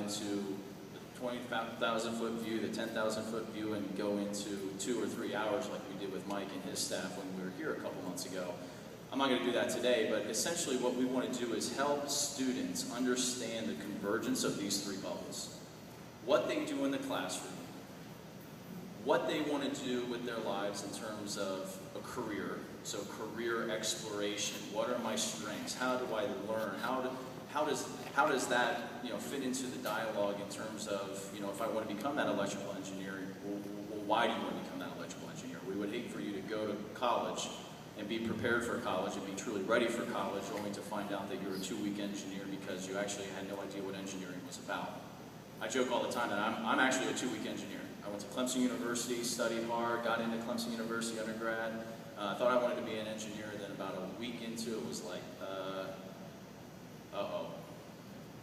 into the 20,000-foot view, the 10,000-foot view, and go into 2 or 3 hours like we did with Mike and his staff when we were here a couple months ago. I'm not going to do that today, but essentially what we want to do is help students understand the convergence of these three bubbles. What they do in the classroom, what they want to do with their lives in terms of a career, so career exploration. What are my strengths? How do I learn? How does that fit into the dialogue in terms of if I want to become that electrical engineer? Well, why do you want to become that electrical engineer? We would hate for you to go to college and be prepared for college and be truly ready for college, only to find out that you're a 2-week engineer because you actually had no idea what engineering was about. I joke all the time that I'm actually a 2-week engineer. I went to Clemson University, studied hard, got into Clemson University undergrad, thought I wanted to be an engineer, then about a week into it was like, uh-oh.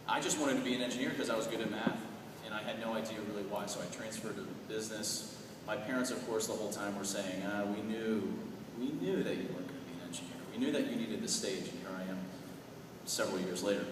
I just wanted to be an engineer because I was good at math, and I had no idea really why, so I transferred to business. My parents, of course, the whole time were saying, we knew that you weren't going to be an engineer. We knew that you needed the stage, and here I am several years later.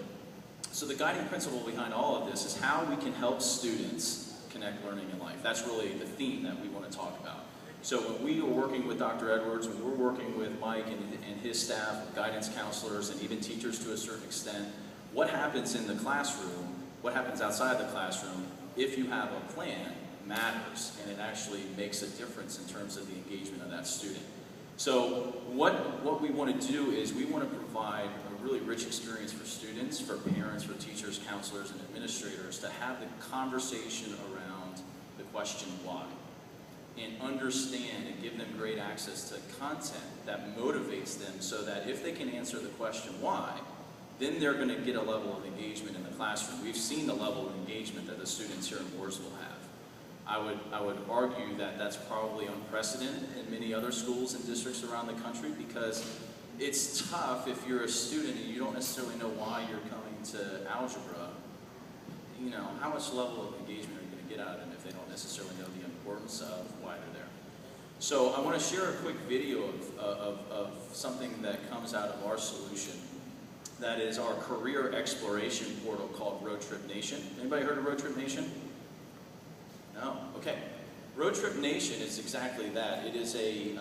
So the guiding principle behind all of this is how we can help students connect learning and life. That's really the theme that we want to talk about. So when we are working with Dr. Edwards, when we're working with Mike and his staff, guidance counselors, and even teachers to a certain extent, what happens in the classroom, what happens outside the classroom, if you have a plan, matters, and it actually makes a difference in terms of the engagement of that student. So what we want to do is we want to provide a really rich experience for students, for parents, for teachers, counselors, and administrators to have the conversation around the question why, and understand and give them great access to content that motivates them so that if they can answer the question why, then they're going to get a level of engagement in the classroom. We've seen the level of engagement that the students here in Mooresville have. I would argue that that's probably unprecedented in many other schools and districts around the country, because it's tough if you're a student and you don't necessarily know why you're coming to algebra. How much level of engagement are you going to get out of them if they don't necessarily know the importance of why they're there? So I want to share a quick video of something that comes out of our solution. That is our career exploration portal called Road Trip Nation. Anybody heard of Road Trip Nation? No? Okay. Road Trip Nation is exactly that. It is a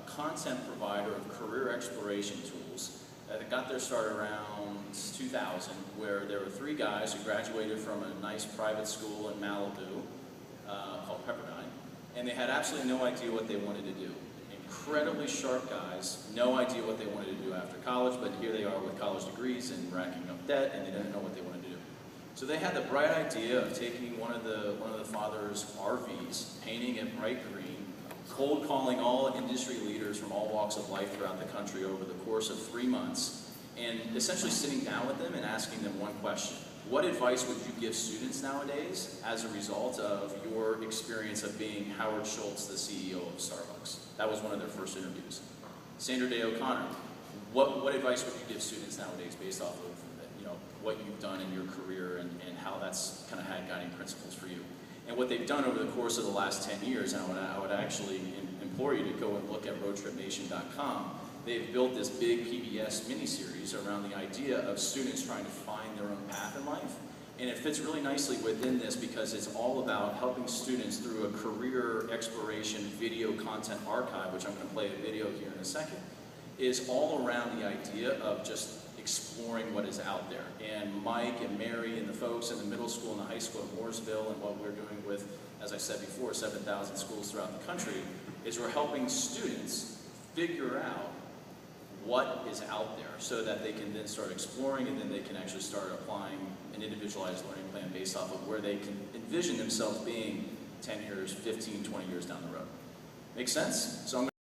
content provider of career exploration tools that got their start around 2000, where there were 3 guys who graduated from a nice private school in Malibu called Pepperdine, and they had absolutely no idea what they wanted to do. Incredibly sharp guys, no idea what they wanted to do after college, but here they are with college degrees and racking up debt, and they didn't know what they wanted to do. So they had the bright idea of taking one of the father's RVs, painting it bright green, cold calling all industry leaders from all walks of life throughout the country over the course of 3 months, and essentially sitting down with them and asking them one question. What advice would you give students nowadays as a result of your experience of being Howard Schultz, the CEO of Starbucks? That was one of their first interviews. Sandra Day O'Connor, what advice would you give students nowadays based off of what you've done in your career and how that's kind of had guiding principles for you? And what they've done over the course of the last 10 years, and I would actually implore you to go and look at roadtripnation.com. They've built this big PBS mini-series around the idea of students trying to find their own path in life. And it fits really nicely within this because it's all about helping students through a career exploration video content archive, which I'm going to play a video here in a second, is all around the idea of just exploring what is out there. And Mike and Mary and the folks in the middle school and the high school in Mooresville, and what we're doing with, as I said before, 7,000 schools throughout the country, is we're helping students figure out what is out there so that they can then start exploring, and then they can actually start applying an individualized learning plan based off of where they can envision themselves being 10 years, 15, 20 years down the road. Make sense? So